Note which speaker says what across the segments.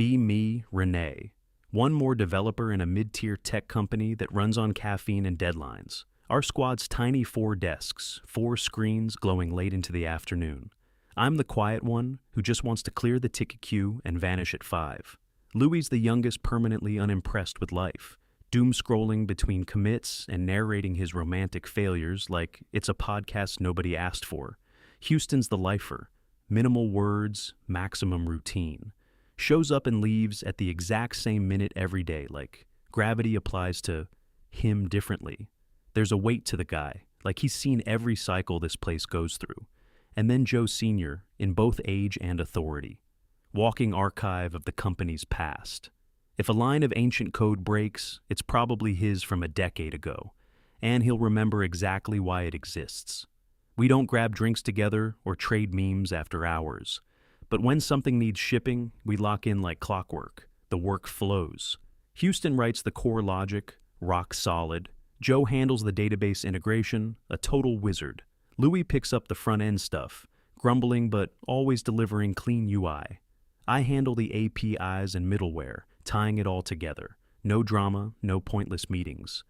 Speaker 1: Be me, Renee. One more developer in a mid-tier tech company that runs on caffeine and deadlines. Our squad's tiny 4 desks, 4 screens glowing late into the afternoon. I'm the quiet one who just wants to clear the ticket queue and vanish at 5. Louie's the youngest, permanently unimpressed with life, doom-scrolling between commits and narrating his romantic failures like it's a podcast nobody asked for. Houston's the lifer, minimal words, maximum routine. Shows up and leaves at the exact same minute every day, like gravity applies to him differently. There's a weight to the guy, like he's seen every cycle this place goes through. And then Joe Sr., in both age and authority. Walking archive of the company's past. If a line of ancient code breaks, it's probably his from a decade ago, and he'll remember exactly why it exists. We don't grab drinks together or trade memes after hours. But when something needs shipping, we lock in like clockwork. The work flows. Houston writes the core logic, rock solid. Joe handles the database integration, a total wizard. Louis picks up the front-end stuff, grumbling but always delivering clean UI. I handle the APIs and middleware, tying it all together. No drama, no pointless meetings.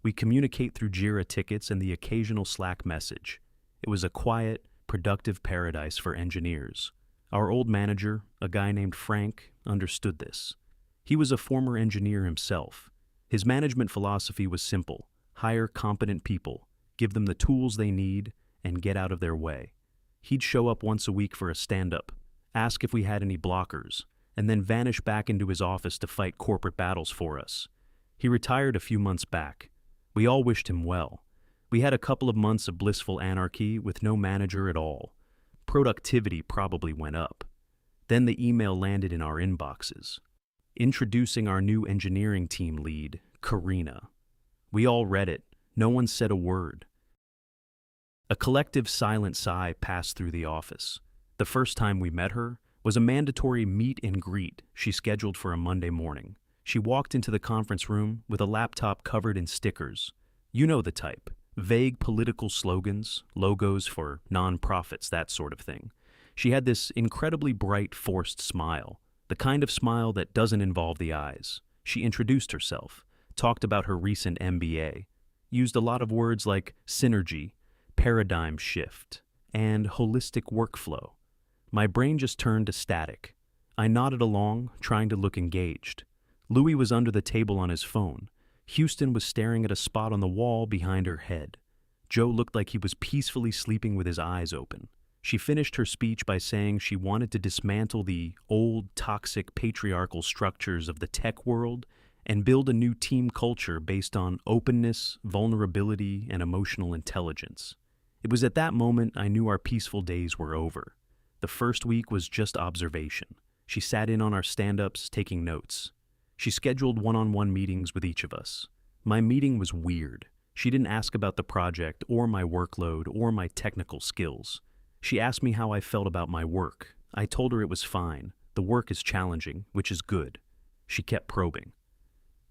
Speaker 1: We communicate through Jira tickets and the occasional Slack message. It was a quiet, productive paradise for engineers. Our old manager, a guy named Frank, understood this. He was a former engineer himself. His management philosophy was simple: hire competent people, give them the tools they need, and get out of their way. He'd show up once a week for a stand-up, ask if we had any blockers, and then vanish back into his office to fight corporate battles for us. He retired a few months back. We all wished him well. We had a couple of months of blissful anarchy with no manager at all. Productivity probably went up. Then the email landed in our inboxes, introducing our new engineering team lead, Karina. We all read it. No one said a word. A collective silent sigh passed through the office. The first time we met her was a mandatory meet and greet she scheduled for a Monday morning. She walked into the conference room with a laptop covered in stickers. You know the type. Vague political slogans, logos for nonprofits, that sort of thing. She had this incredibly bright, forced smile, the kind of smile that doesn't involve the eyes. She introduced herself, talked about her recent MBA, used a lot of words like synergy, paradigm shift, and holistic workflow. My brain just turned to static. I nodded along, trying to look engaged. Louis was under the table on his phone. Houston was staring at a spot on the wall behind her head. Joe looked like he was peacefully sleeping with his eyes open. She finished her speech by saying she wanted to dismantle the old, toxic, patriarchal structures of the tech world and build a new team culture based on openness, vulnerability, and emotional intelligence. It was at that moment I knew our peaceful days were over. The first week was just observation. She sat in on our stand-ups, taking notes. She scheduled one-on-one meetings with each of us. My meeting was weird. She didn't ask about the project or my workload or my technical skills. She asked me how I felt about my work. I told her it was fine. The work is challenging, which is good. She kept probing.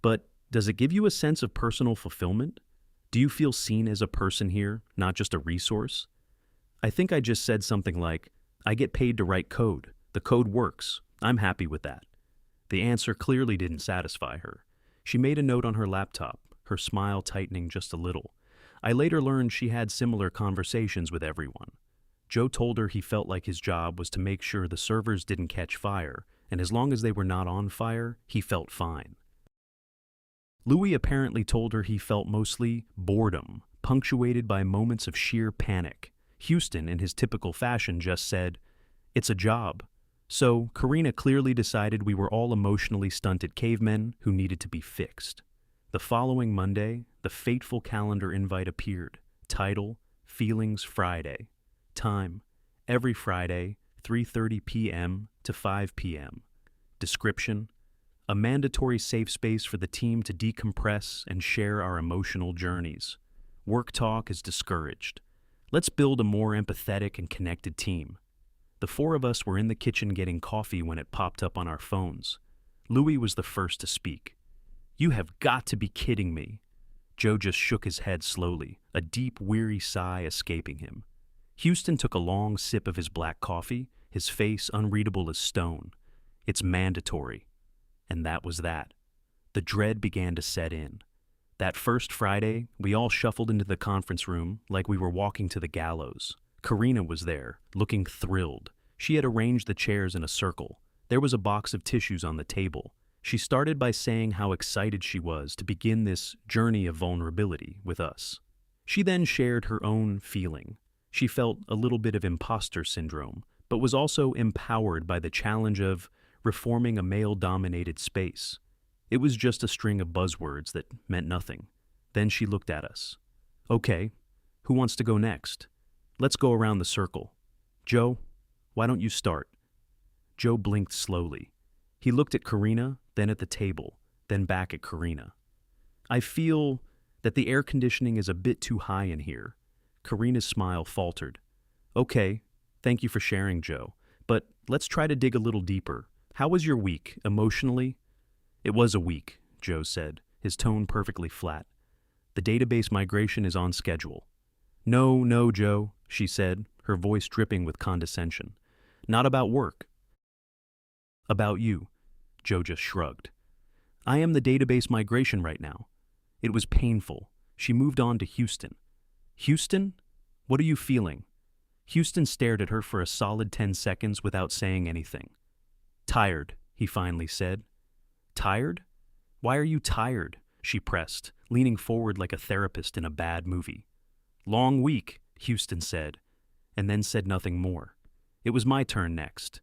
Speaker 1: But does it give you a sense of personal fulfillment? Do you feel seen as a person here, not just a resource? I think I just said something like, I get paid to write code. The code works. I'm happy with that. The answer clearly didn't satisfy her. She made a note on her laptop, her smile tightening just a little. I later learned she had similar conversations with everyone. Joe told her he felt like his job was to make sure the servers didn't catch fire, and as long as they were not on fire, he felt fine. Louis apparently told her he felt mostly boredom, punctuated by moments of sheer panic. Houston, in his typical fashion, just said, "It's a job." So, Karina clearly decided we were all emotionally stunted cavemen who needed to be fixed. The following Monday, the fateful calendar invite appeared. Title, Feelings Friday. Time, every Friday, 3:30 p.m. to 5 p.m. Description, a mandatory safe space for the team to decompress and share our emotional journeys. Work talk is discouraged. Let's build a more empathetic and connected team. The 4 of us were in the kitchen getting coffee when it popped up on our phones. Louis was the first to speak. "You have got to be kidding me." Joe just shook his head slowly, a deep, weary sigh escaping him. Houston took a long sip of his black coffee, his face unreadable as stone. It's mandatory. And that was that. The dread began to set in. That first Friday, we all shuffled into the conference room like we were walking to the gallows. Karina was there, looking thrilled. She had arranged the chairs in a circle. There was a box of tissues on the table. She started by saying how excited she was to begin this journey of vulnerability with us. She then shared her own feeling. She felt a little bit of imposter syndrome, but was also empowered by the challenge of reforming a male-dominated space. It was just a string of buzzwords that meant nothing. Then she looked at us. Okay, who wants to go next? Let's go around the circle. Joe, why don't you start? Joe blinked slowly. He looked at Karina, then at the table, then back at Karina. I feel that the air conditioning is a bit too high in here. Karina's smile faltered. Okay, thank you for sharing, Joe. But let's try to dig a little deeper. How was your week, emotionally? It was a week, Joe said, his tone perfectly flat. The database migration is on schedule. No, Joe, she said, her voice dripping with condescension. Not about work. About you, Joe just shrugged. I am the database migration right now. It was painful. She moved on to Houston. Houston? What are you feeling? Houston stared at her for a solid 10 seconds without saying anything. Tired, he finally said. Tired? Why are you tired? She pressed, leaning forward like a therapist in a bad movie. Long week, Houston said, and then said nothing more. It was my turn next.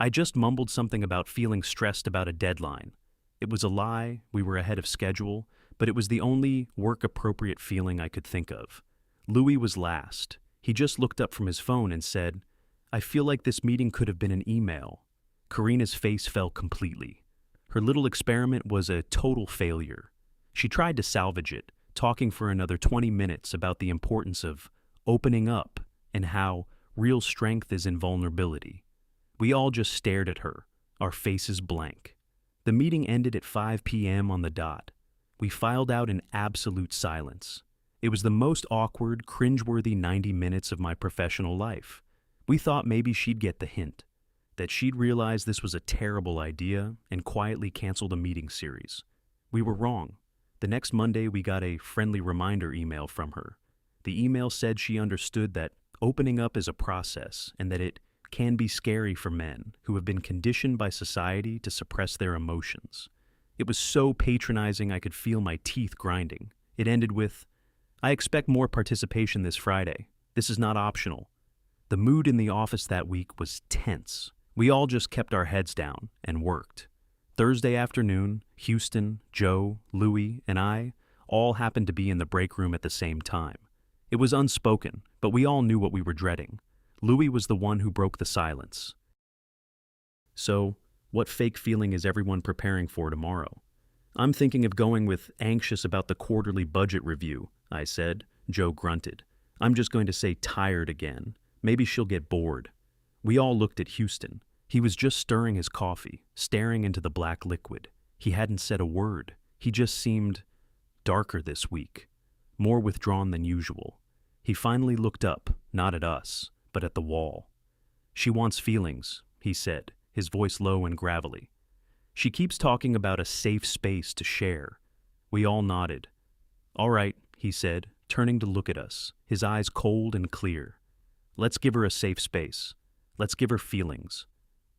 Speaker 1: I just mumbled something about feeling stressed about a deadline. It was a lie, we were ahead of schedule, but it was the only work-appropriate feeling I could think of. Louis was last. He just looked up from his phone and said, I feel like this meeting could have been an email. Karina's face fell completely. Her little experiment was a total failure. She tried to salvage it, talking for another 20 minutes about the importance of opening up and how real strength is in vulnerability. We all just stared at her, our faces blank. The meeting ended at 5 p.m. on the dot. We filed out in absolute silence. It was the most awkward, cringeworthy 90 minutes of my professional life. We thought maybe she'd get the hint, that she'd realize this was a terrible idea and quietly cancel the meeting series. We were wrong. The next Monday, we got a friendly reminder email from her. The email said she understood that opening up is a process and that it can be scary for men who have been conditioned by society to suppress their emotions. It was so patronizing I could feel my teeth grinding. It ended with, I expect more participation this Friday. This is not optional. The mood in the office that week was tense. We all just kept our heads down and worked. Thursday afternoon, Houston, Joe, Louis, and I all happened to be in the break room at the same time. It was unspoken, but we all knew what we were dreading. Louis was the one who broke the silence. So, what fake feeling is everyone preparing for tomorrow? I'm thinking of going with anxious about the quarterly budget review, I said. Joe grunted. I'm just going to say tired again. Maybe she'll get bored. We all looked at Houston. He was just stirring his coffee, staring into the black liquid. He hadn't said a word. He just seemed darker this week, more withdrawn than usual. He finally looked up, not at us, but at the wall. She wants feelings, he said, his voice low and gravelly. She keeps talking about a safe space to share. We all nodded. All right, he said, turning to look at us, his eyes cold and clear. Let's give her a safe space. Let's give her feelings.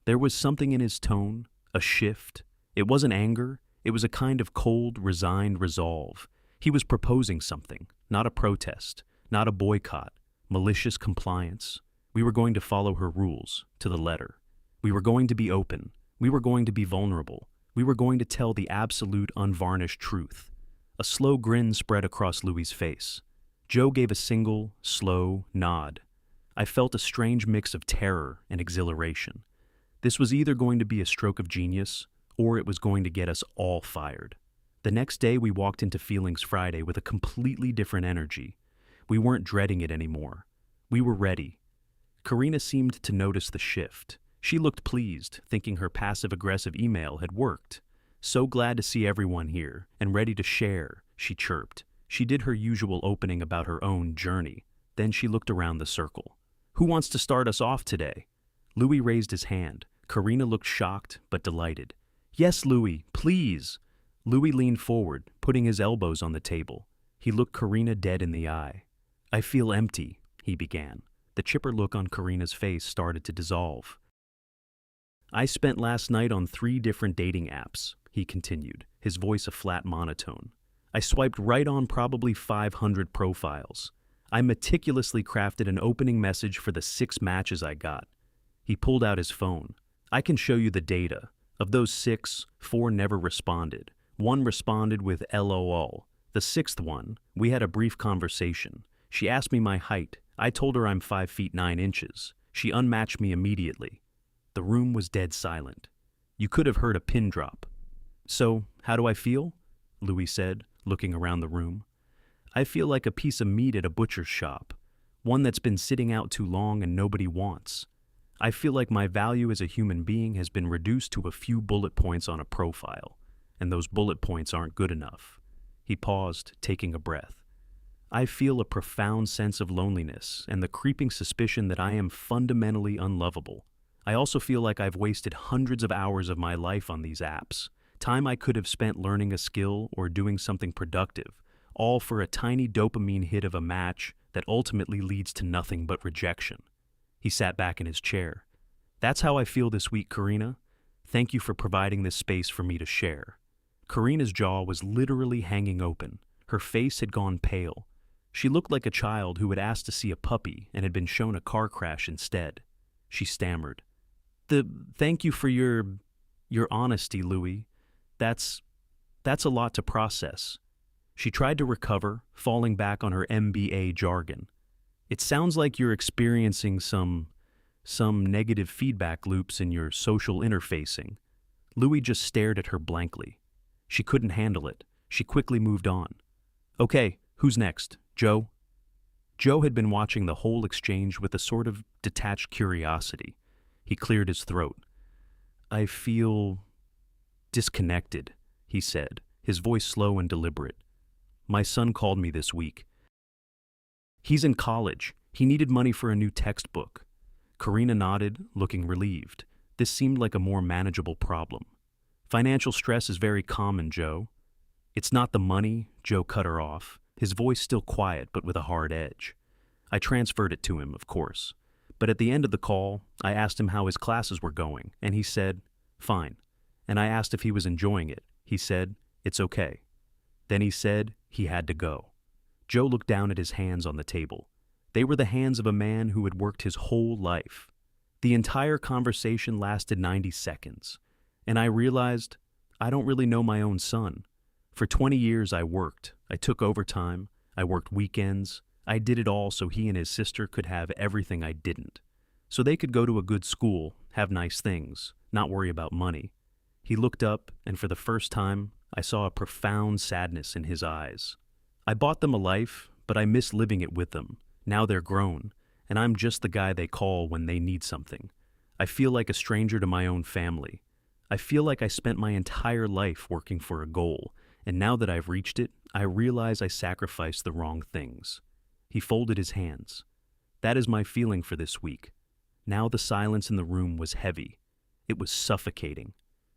Speaker 1: There was something in his tone, a shift. It wasn't anger. It was a kind of cold, resigned resolve. He was proposing something, not a protest, not a boycott, malicious compliance. We were going to follow her rules, to the letter. We were going to be open. We were going to be vulnerable. We were going to tell the absolute, unvarnished truth. A slow grin spread across Louis's face. Joe gave a single, slow nod. I felt a strange mix of terror and exhilaration. This was either going to be a stroke of genius, or it was going to get us all fired. The next day, we walked into Feelings Friday with a completely different energy. We weren't dreading it anymore. We were ready. Karina seemed to notice the shift. She looked pleased, thinking her passive-aggressive email had worked. So glad to see everyone here, and ready to share, she chirped. She did her usual opening about her own journey. Then she looked around the circle. Who wants to start us off today? Louis raised his hand. Karina looked shocked but delighted. Yes, Louis, please. Louis leaned forward, putting his elbows on the table. He looked Karina dead in the eye. I feel empty, he began. The chipper look on Karina's face started to dissolve. I spent last night on 3 different dating apps, he continued, his voice a flat monotone. I swiped right on probably 500 profiles. I meticulously crafted an opening message for the 6 matches I got. He pulled out his phone. I can show you the data. Of those 6, 4 never responded. 1 responded with LOL. The 6th one, we had a brief conversation. She asked me my height. I told her I'm 5 feet 9 inches. She unmatched me immediately. The room was dead silent. You could have heard a pin drop. So, how do I feel? Louis said, looking around the room. I feel like a piece of meat at a butcher's shop, one that's been sitting out too long and nobody wants. I feel like my value as a human being has been reduced to a few bullet points on a profile, and those bullet points aren't good enough. He paused, taking a breath. I feel a profound sense of loneliness and the creeping suspicion that I am fundamentally unlovable. I also feel like I've wasted hundreds of hours of my life on these apps, time I could have spent learning a skill or doing something productive, all for a tiny dopamine hit of a match that ultimately leads to nothing but rejection. He sat back in his chair. That's how I feel this week, Karina. Thank you for providing this space for me to share. Karina's jaw was literally hanging open. Her face had gone pale. She looked like a child who had asked to see a puppy and had been shown a car crash instead. She stammered. Thank you for your honesty, Louis. That's a lot to process. She tried to recover, falling back on her MBA jargon. It sounds like you're experiencing some negative feedback loops in your social interfacing. Louis just stared at her blankly. She couldn't handle it. She quickly moved on. Okay, who's next? Joe? Joe had been watching the whole exchange with a sort of detached curiosity. He cleared his throat. I feel disconnected, he said, his voice slow and deliberate. My son called me this week. He's in college. He needed money for a new textbook. Karina nodded, looking relieved. This seemed like a more manageable problem. Financial stress is very common, Joe. It's not the money, Joe cut her off, his voice still quiet but with a hard edge. I transferred it to him, of course. But at the end of the call, I asked him how his classes were going, and he said, fine. And I asked if he was enjoying it. He said, it's okay. Then he said he had to go. Joe looked down at his hands on the table. They were the hands of a man who had worked his whole life. The entire conversation lasted 90 seconds, and I realized I don't really know my own son. For 20 years I worked. I took overtime. I worked weekends. I did it all so he and his sister could have everything I didn't. So they could go to a good school, have nice things, not worry about money. He looked up, and for the first time, I saw a profound sadness in his eyes. I bought them a life, but I miss living it with them. Now they're grown, and I'm just the guy they call when they need something. I feel like a stranger to my own family. I feel like I spent my entire life working for a goal, and now that I've reached it, I realize I sacrificed the wrong things. He folded his hands. That is my feeling for this week. Now the silence in the room was heavy. It was suffocating.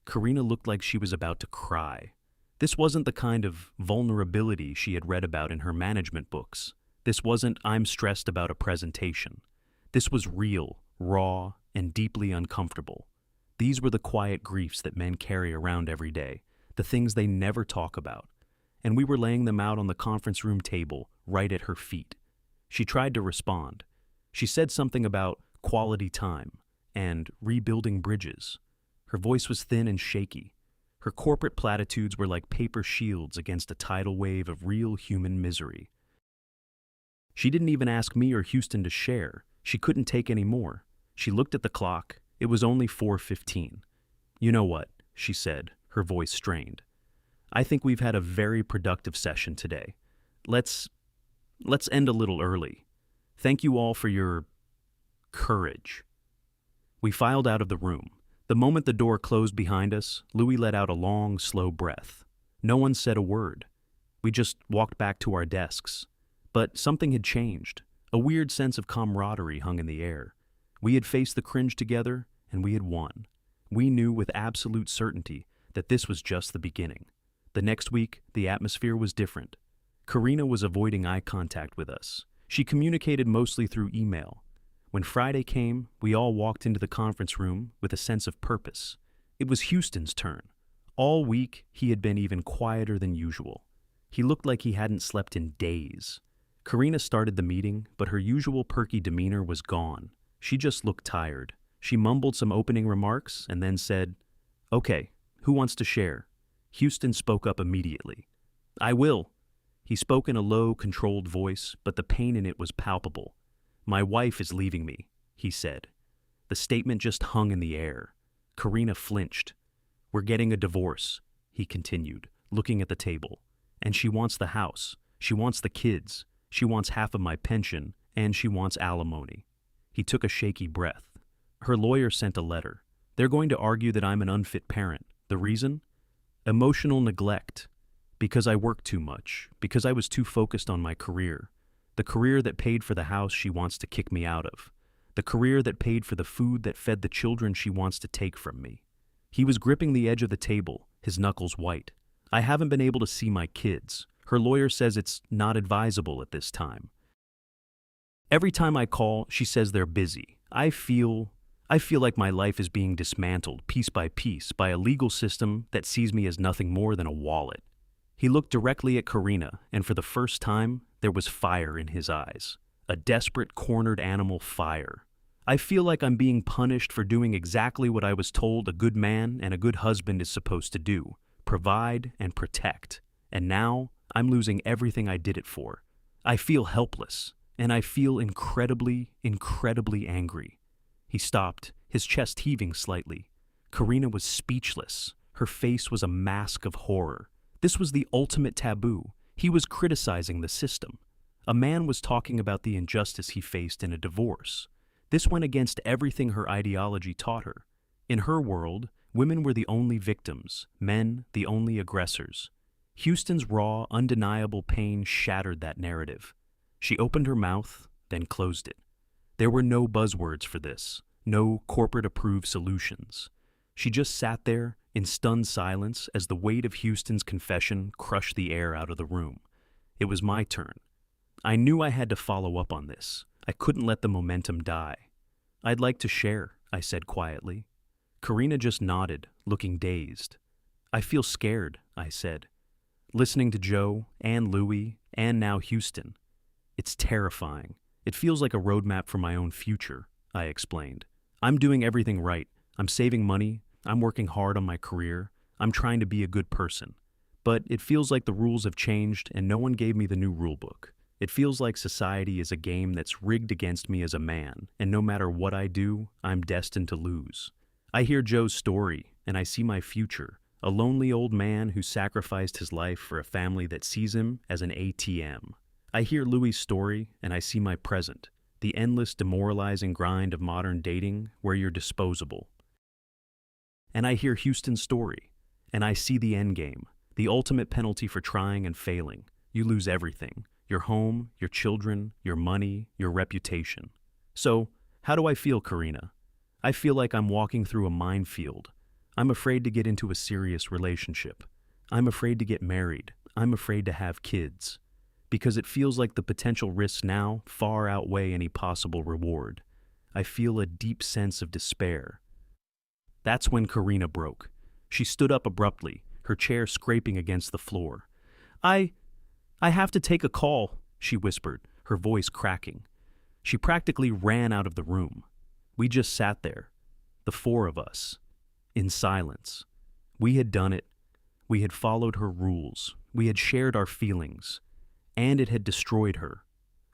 Speaker 1: Karina looked like she was about to cry. This wasn't the kind of vulnerability she had read about in her management books. This wasn't, I'm stressed about a presentation. This was real, raw, and deeply uncomfortable. These were the quiet griefs that men carry around every day, the things they never talk about. And we were laying them out on the conference room table, right at her feet. She tried to respond. She said something about quality time and rebuilding bridges. Her voice was thin and shaky. Her corporate platitudes were like paper shields against a tidal wave of real human misery. She didn't even ask me or Houston to share. She couldn't take any more. She looked at the clock. It was only 4:15. You know what, she said, her voice strained. I think we've had a very productive session today. Let's end a little early. Thank you all for your courage. We filed out of the room. The moment the door closed behind us, Louis let out a long, slow breath. No one said a word. We just walked back to our desks. But something had changed. A weird sense of camaraderie hung in the air. We had faced the cringe together, and we had won. We knew with absolute certainty that this was just the beginning. The next week, the atmosphere was different. Karina was avoiding eye contact with us. She communicated mostly through email. When Friday came, we all walked into the conference room with a sense of purpose. It was Houston's turn. All week, he had been even quieter than usual. He looked like he hadn't slept in days. Karina started the meeting, but her usual perky demeanor was gone. She just looked tired. She mumbled some opening remarks and then said, "Okay, who wants to share?" Houston spoke up immediately. "I will." He spoke in a low, controlled voice, but the pain in it was palpable. "My wife is leaving me," he said. The statement just hung in the air. Karina flinched. "We're getting a divorce," he continued, looking at the table. "And she wants the house. She wants the kids. She wants half of my pension, and she wants alimony." He took a shaky breath. "Her lawyer sent a letter. They're going to argue that I'm an unfit parent. The reason? Emotional neglect. Because I worked too much. Because I was too focused on my career. The career that paid for the house she wants to kick me out of. The career that paid for the food that fed the children she wants to take from me." He was gripping the edge of the table, his knuckles white. "I haven't been able to see my kids. Her lawyer says it's not advisable at this time. Every time I call, she says they're busy. I feel like my life is being dismantled piece by piece by a legal system that sees me as nothing more than a wallet." He looked directly at Karina, and for the first time, there was fire in his eyes. A desperate, cornered animal fire. "I feel like I'm being punished for doing exactly what I was told a good man and a good husband is supposed to do. Provide and protect. And now, I'm losing everything I did it for. I feel helpless, and I feel incredibly, incredibly angry." He stopped, his chest heaving slightly. Karina was speechless. Her face was a mask of horror. This was the ultimate taboo. He was criticizing the system. A man was talking about the injustice he faced in a divorce. This went against everything her ideology taught her. In her world, women were the only victims, men the only aggressors. Houston's raw, undeniable pain shattered that narrative. She opened her mouth, then closed it. There were no buzzwords for this, no corporate-approved solutions. She just sat there in stunned silence as the weight of Houston's confession crushed the air out of the room. It was my turn. I knew I had to follow up on this. I couldn't let the momentum die. "I'd like to share," I said quietly. Karina just nodded, looking dazed. "I feel scared," I said. "Listening to Joe and Louie and now Houston. It's terrifying. It feels like a roadmap for my own future," I explained. "I'm doing everything right. I'm saving money. I'm working hard on my career. I'm trying to be a good person. But it feels like the rules have changed and no one gave me the new rule book. It feels like society is a game that's rigged against me as a man, and no matter what I do, I'm destined to lose. I hear Joe's story, and I see my future, a lonely old man who sacrificed his life for a family that sees him as an ATM. I hear Louie's story, and I see my present, the endless demoralizing grind of modern dating where you're disposable. And I hear Houston's story, and I see the end game, the ultimate penalty for trying and failing. You lose everything. Your home, your children, your money, your reputation. So, how do I feel, Karina? I feel like I'm walking through a minefield. I'm afraid to get into a serious relationship. I'm afraid to get married. I'm afraid to have kids. Because it feels like the potential risks now far outweigh any possible reward. I feel a deep sense of despair. That's when Karina broke. She stood up abruptly, her chair scraping against the floor. I have to take a call," she whispered, her voice cracking. She practically ran out of the room. We just sat there, the four of us, in silence. We had done it. We had followed her rules. We had shared our feelings. And it had destroyed her.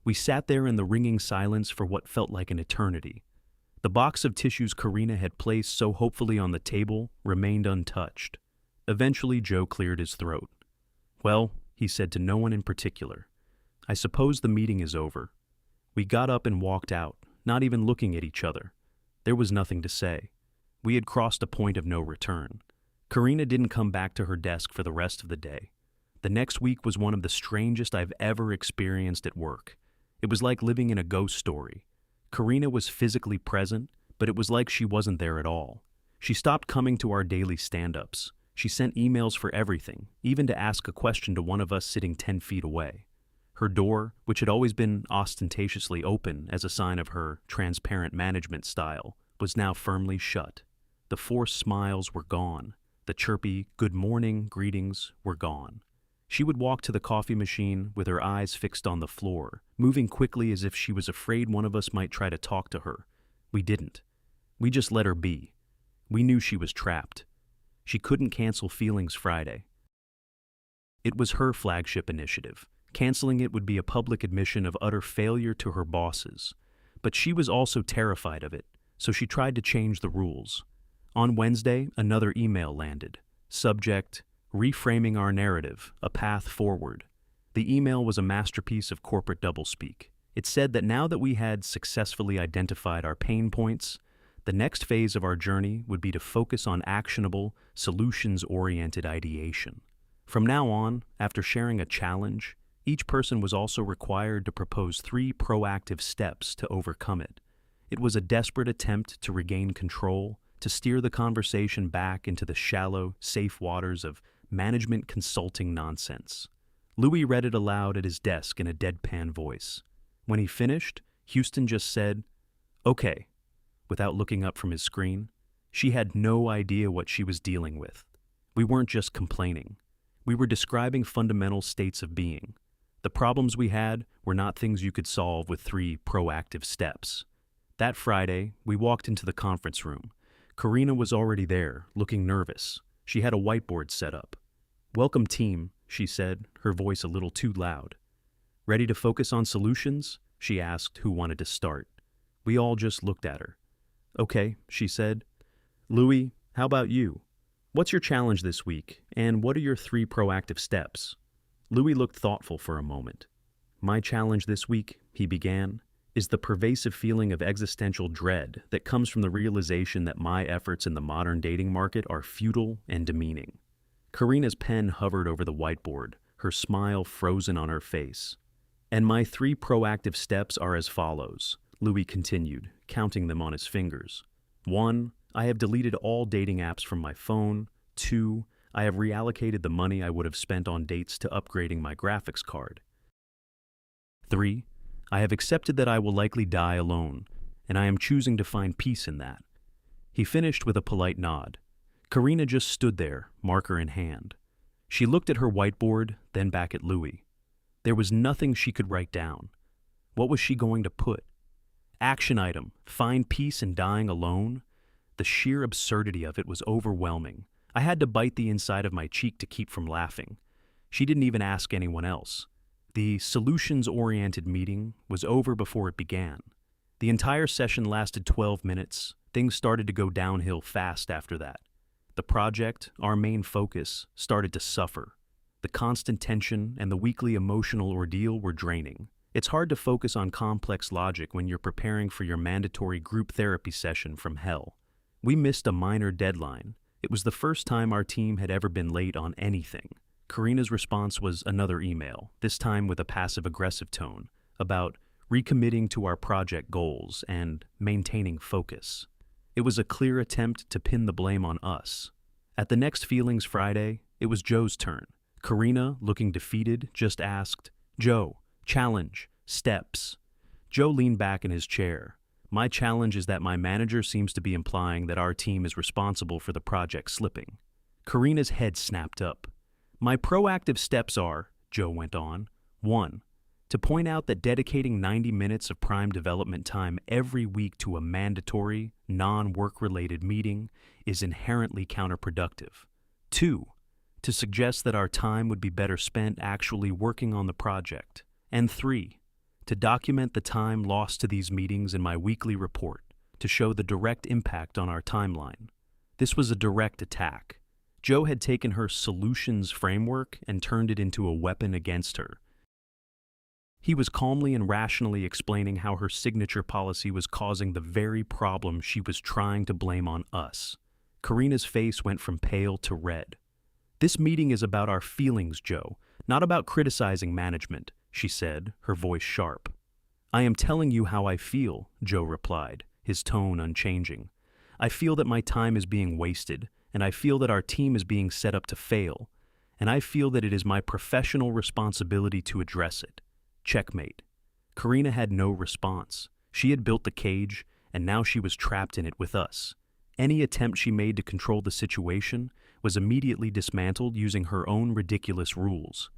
Speaker 1: We sat there in the ringing silence for what felt like an eternity. The box of tissues Karina had placed so hopefully on the table remained untouched. Eventually, Joe cleared his throat. "Well," he said to no one in particular, "I suppose the meeting is over." We got up and walked out, not even looking at each other. There was nothing to say. We had crossed a point of no return. Karina didn't come back to her desk for the rest of the day. The next week was one of the strangest I've ever experienced at work. It was like living in a ghost story. Karina was physically present, but it was like she wasn't there at all. She stopped coming to our daily stand-ups. She sent emails for everything, even to ask a question to one of us sitting 10 feet away. Her door, which had always been ostentatiously open as a sign of her transparent management style, was now firmly shut. The forced smiles were gone. The chirpy "good morning" greetings were gone. She would walk to the coffee machine with her eyes fixed on the floor, moving quickly as if she was afraid one of us might try to talk to her. We didn't. We just let her be. We knew she was trapped. She couldn't cancel Feelings Friday. It was her flagship initiative. Canceling it would be a public admission of utter failure to her bosses. But she was also terrified of it, so she tried to change the rules. On Wednesday, another email landed. Subject: Reframing Our Narrative, A Path Forward. The email was a masterpiece of corporate doublespeak. It said that now that we had successfully identified our pain points, the next phase of our journey would be to focus on actionable, solutions-oriented ideation. From now on, after sharing a challenge, each person was also required to propose 3 proactive steps to overcome it. It was a desperate attempt to regain control, to steer the conversation back into the shallow, safe waters of management consulting nonsense. Louis read it aloud at his desk in a deadpan voice. When he finished, Houston just said, "Okay," without looking up from his screen. She had no idea what she was dealing with. We weren't just complaining. We were describing fundamental states of being. The problems we had were not things you could solve with 3 proactive steps. That Friday, we walked into the conference room. Karina was already there, looking nervous. She had a whiteboard set up. "Welcome, team," she said, her voice a little too loud. "Ready to focus on solutions?" she asked who wanted to start. We all just looked at her. "Okay," she said. "Louis, how about you? What's your challenge this week, and what are your 3 proactive steps?" Louis looked thoughtful for a moment. "My challenge this week," he began, "is the pervasive feeling of existential dread that comes from the realization that my efforts in the modern dating market are futile and demeaning." Karina's pen hovered over the whiteboard, her smile frozen on her face. "And my 3 proactive steps are as follows," Louis continued, counting them on his fingers. 1. I have deleted all dating apps from my phone. 2. I have reallocated the money I would have spent on dates to upgrading my graphics card. 3. I have accepted that I will likely die alone, and I am choosing to find peace in that. He finished with a polite nod. Karina just stood there, marker in hand. She looked at her whiteboard, then back at Louis. There was nothing she could write down. What was she going to put? Action item: find peace in dying alone? The sheer absurdity of it was overwhelming. I had to bite the inside of my cheek to keep from laughing. She didn't even ask anyone else. The solutions-oriented meeting was over before it began. The entire session lasted 12 minutes. Things started to go downhill fast after that. The project, our main focus, started to suffer. The constant tension and the weekly emotional ordeal were draining. It's hard to focus on complex logic when you're preparing for your mandatory group therapy session from hell. We missed a minor deadline. It was the first time our team had ever been late on anything. Karina's response was another email, this time with a passive-aggressive tone, about recommitting to our project goals and maintaining focus. It was a clear attempt to pin the blame on us. At the next Feelings Friday, it was Joe's turn. Karina, looking defeated, just asked, "Joe, challenge, steps." Joe leaned back in his chair. "My challenge is that my manager seems to be implying that our team is responsible for the project slipping." Karina's head snapped up. "My proactive steps are," Joe went on, 1. To point out that dedicating 90 minutes of prime development time every week to a mandatory, non-work-related meeting is inherently counterproductive. 2. To suggest that our time would be better spent actually working on the project. And 3. To document the time lost to these meetings in my weekly report, to show the direct impact on our timeline. This was a direct attack. Joe had taken her solutions framework and turned it into a weapon against her. He was calmly and rationally explaining how her signature policy was causing the very problem she was trying to blame on us. Karina's face went from pale to red. "This meeting is about our feelings, Joe, not about criticizing management," she said, her voice sharp. "I am telling you how I feel," Joe replied, his tone unchanging. I feel that my time is being wasted, and I feel that our team is being set up to fail, and I feel that it is my professional responsibility to address it. Checkmate. Karina had no response. She had built the cage, and now she was trapped in it with us. Any attempt she made to control the situation was immediately dismantled using her own ridiculous rules.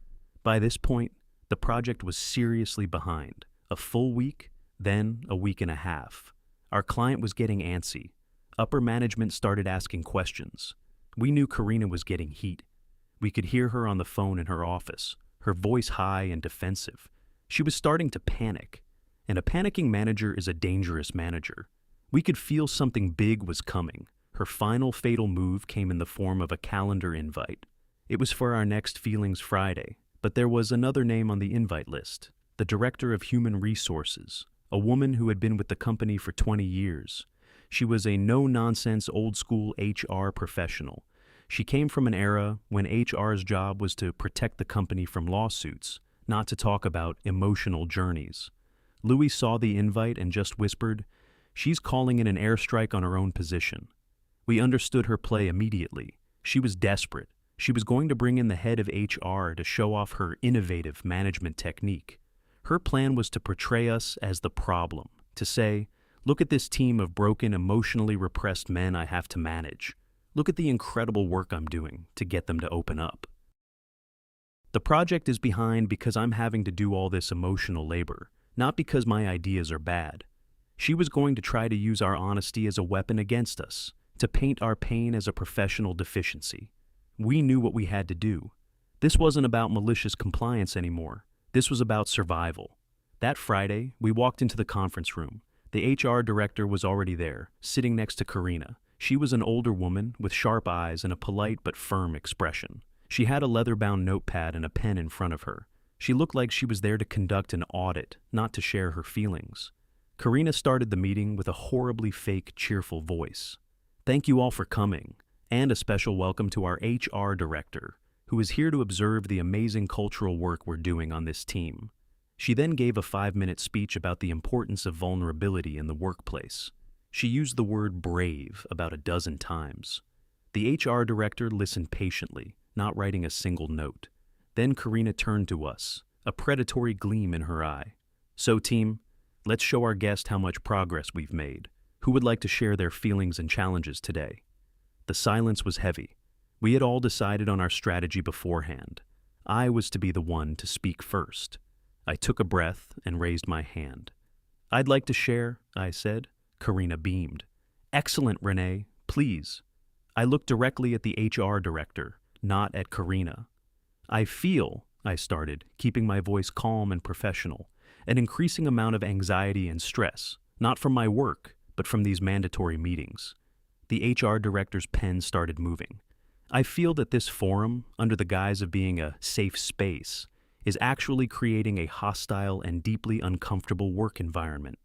Speaker 1: By this point, the project was seriously behind. A full week, then a week and a half. Our client was getting antsy. Upper management started asking questions. We knew Karina was getting heat. We could hear her on the phone in her office, her voice high and defensive. She was starting to panic, and a panicking manager is a dangerous manager. We could feel something big was coming. Her final fatal move came in the form of a calendar invite. It was for our next Feelings Friday, but there was another name on the invite list, the Director of Human Resources, a woman who had been with the company for 20 years. She was a no-nonsense old-school HR professional. She came from an era when HR's job was to protect the company from lawsuits, not to talk about emotional journeys. Louis saw the invite and just whispered, "She's calling in an airstrike on her own position." We understood her play immediately. She was desperate. She was going to bring in the head of HR to show off her innovative management technique. Her plan was to portray us as the problem, to say, "Look at this team of broken, emotionally repressed men I have to manage. Look at the incredible work I'm doing to get them to open up. The project is behind because I'm having to do all this emotional labor, not because my ideas are bad." She was going to try to use our honesty as a weapon against us, to paint our pain as a professional deficiency. We knew what we had to do. This wasn't about malicious compliance anymore. This was about survival. That Friday, we walked into the conference room. The HR director was already there, sitting next to Karina. She was an older woman with sharp eyes and a polite but firm expression. She had a leather-bound notepad and a pen in front of her. She looked like she was there to conduct an audit, not to share her feelings. Karina started the meeting with a horribly fake, cheerful voice. "Thank you all for coming, and a special welcome to our HR director, who is here to observe the amazing cultural work we're doing on this team." She then gave a 5-minute speech about the importance of vulnerability in the workplace. She used the word brave about a dozen times. The HR director listened patiently, not writing a single note. Then Karina turned to us, a predatory gleam in her eye. "So team, let's show our guest how much progress we've made. Who would like to share their feelings and challenges today?" The silence was heavy. We had all decided on our strategy beforehand. I was to be the one to speak first. I took a breath and raised my hand. "I'd like to share," I said. Karina beamed. "Excellent, Renee. Please." I looked directly at the HR director, not at Karina. "I feel," I started, keeping my voice calm and professional, "an increasing amount of anxiety and stress, not from my work, but from these mandatory meetings." The HR director's pen started moving. "I feel that this forum, under the guise of being a safe space, is actually creating a hostile and deeply uncomfortable work environment."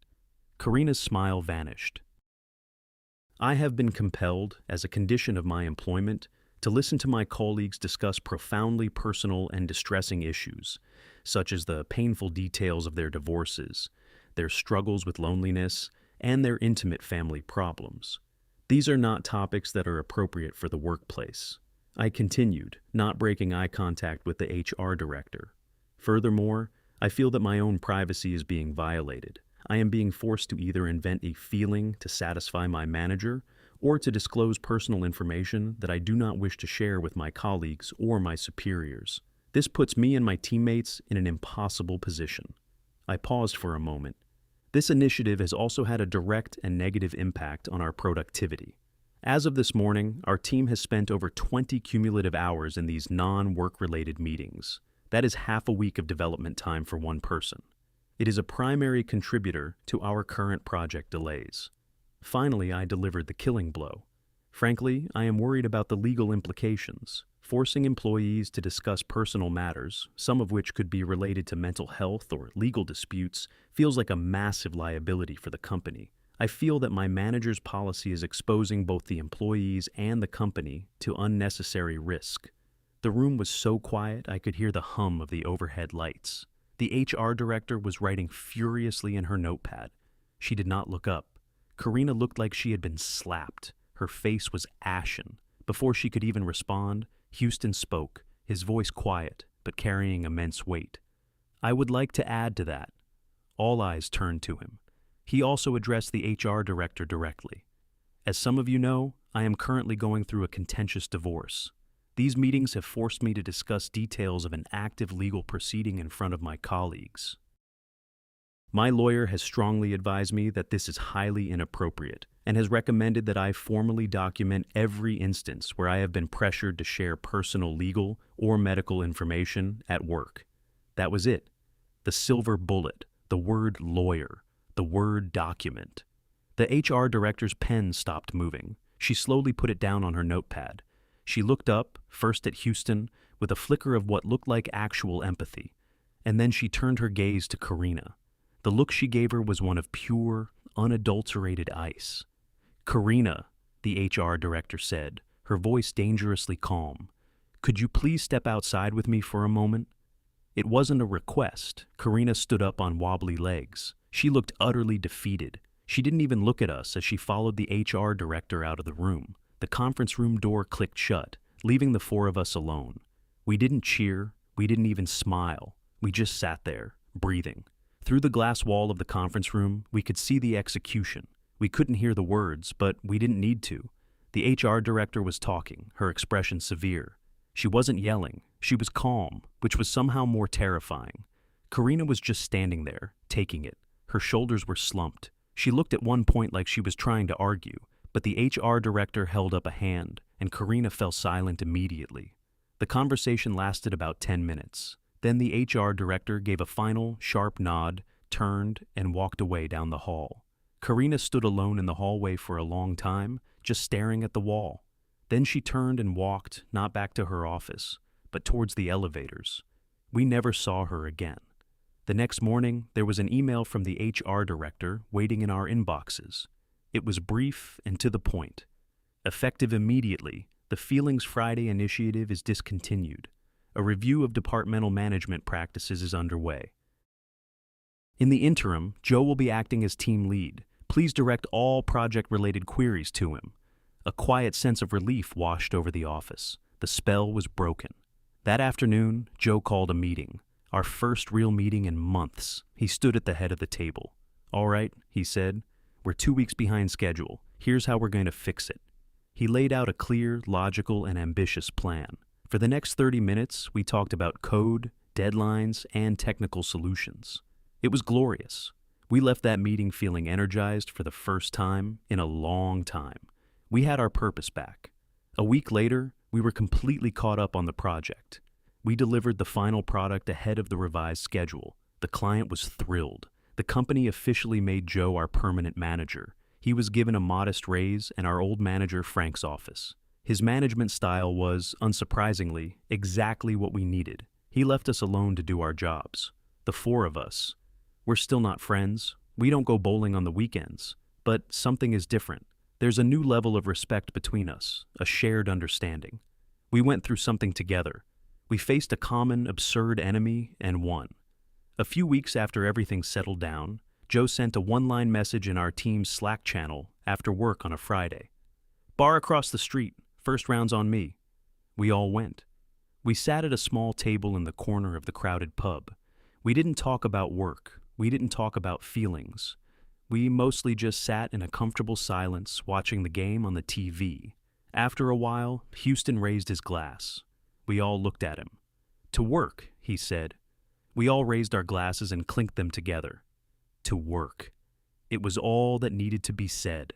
Speaker 1: Karina's smile vanished. "I have been compelled, as a condition of my employment, to listen to my colleagues discuss profoundly personal and distressing issues, such as the painful details of their divorces, their struggles with loneliness, and their intimate family problems. These are not topics that are appropriate for the workplace." I continued, not breaking eye contact with the HR director. "Furthermore, I feel that my own privacy is being violated. I am being forced to either invent a feeling to satisfy my manager or to disclose personal information that I do not wish to share with my colleagues or my superiors. This puts me and my teammates in an impossible position." I paused for a moment. This initiative has also had a direct and negative impact on our productivity. As of this morning, our team has spent over 20 cumulative hours in these non-work-related meetings. That is half a week of development time for one person. It is a primary contributor to our current project delays. Finally, I delivered the killing blow. Frankly, I am worried about the legal implications. Forcing employees to discuss personal matters, some of which could be related to mental health or legal disputes, feels like a massive liability for the company. I feel that my manager's policy is exposing both the employees and the company to unnecessary risk. The room was so quiet I could hear the hum of the overhead lights. The HR director was writing furiously in her notepad. She did not look up. Karina looked like she had been slapped. Her face was ashen. Before she could even respond, Houston spoke, his voice quiet, but carrying immense weight. "I would like to add to that." All eyes turned to him. He also addressed the HR director directly. "As some of you know, I am currently going through a contentious divorce. These meetings have forced me to discuss details of an active legal proceeding in front of my colleagues. My lawyer has strongly advised me that this is highly inappropriate and has recommended that I formally document every instance where I have been pressured to share personal legal or medical information at work." That was it. The silver bullet, the word lawyer, the word document. The HR director's pen stopped moving. She slowly put it down on her notepad. She looked up, first at Houston, with a flicker of what looked like actual empathy, and then she turned her gaze to Karina. The look she gave her was one of pure, unadulterated ice. "Karina," the HR director said, her voice dangerously calm, "could you please step outside with me for a moment?" It wasn't a request. Karina stood up on wobbly legs. She looked utterly defeated. She didn't even look at us as she followed the HR director out of the room. The conference room door clicked shut, leaving the four of us alone. We didn't cheer. We didn't even smile. We just sat there, breathing. Through the glass wall of the conference room, we could see the execution. We couldn't hear the words, but we didn't need to. The HR director was talking, her expression severe. She wasn't yelling. She was calm, which was somehow more terrifying. Karina was just standing there, taking it. Her shoulders were slumped. She looked at one point like she was trying to argue, but the HR director held up a hand, and Karina fell silent immediately. The conversation lasted about 10 minutes. Then the HR director gave a final, sharp nod, turned, and walked away down the hall. Karina stood alone in the hallway for a long time, just staring at the wall. Then she turned and walked, not back to her office, but towards the elevators. We never saw her again. The next morning, there was an email from the HR director waiting in our inboxes. It was brief and to the point. Effective immediately, the Feelings Friday initiative is discontinued. A review of departmental management practices is underway. In the interim, Joe will be acting as team lead. Please direct all project-related queries to him. A quiet sense of relief washed over the office. The spell was broken. That afternoon, Joe called a meeting. Our first real meeting in months. He stood at the head of the table. "All right," he said. "We're 2 weeks behind schedule. Here's how we're going to fix it." He laid out a clear, logical, and ambitious plan. For the next 30 minutes, we talked about code, deadlines, and technical solutions. It was glorious. We left that meeting feeling energized for the first time in a long time. We had our purpose back. A week later, we were completely caught up on the project. We delivered the final product ahead of the revised schedule. The client was thrilled. The company officially made Joe our permanent manager. He was given a modest raise in our old manager Frank's office. His management style was, unsurprisingly, exactly what we needed. He left us alone to do our jobs. The four of us. We're still not friends. We don't go bowling on the weekends. But something is different. There's a new level of respect between us, a shared understanding. We went through something together. We faced a common, absurd enemy and won. A few weeks after everything settled down, Joe sent a one-line message in our team's Slack channel after work on a Friday. "Bar across the street. First round's on me." We all went. We sat at a small table in the corner of the crowded pub. We didn't talk about work. We didn't talk about feelings. We mostly just sat in a comfortable silence watching the game on the TV. After a while, Houston raised his glass. We all looked at him. "To work," he said. We all raised our glasses and clinked them together. To work. It was all that needed to be said.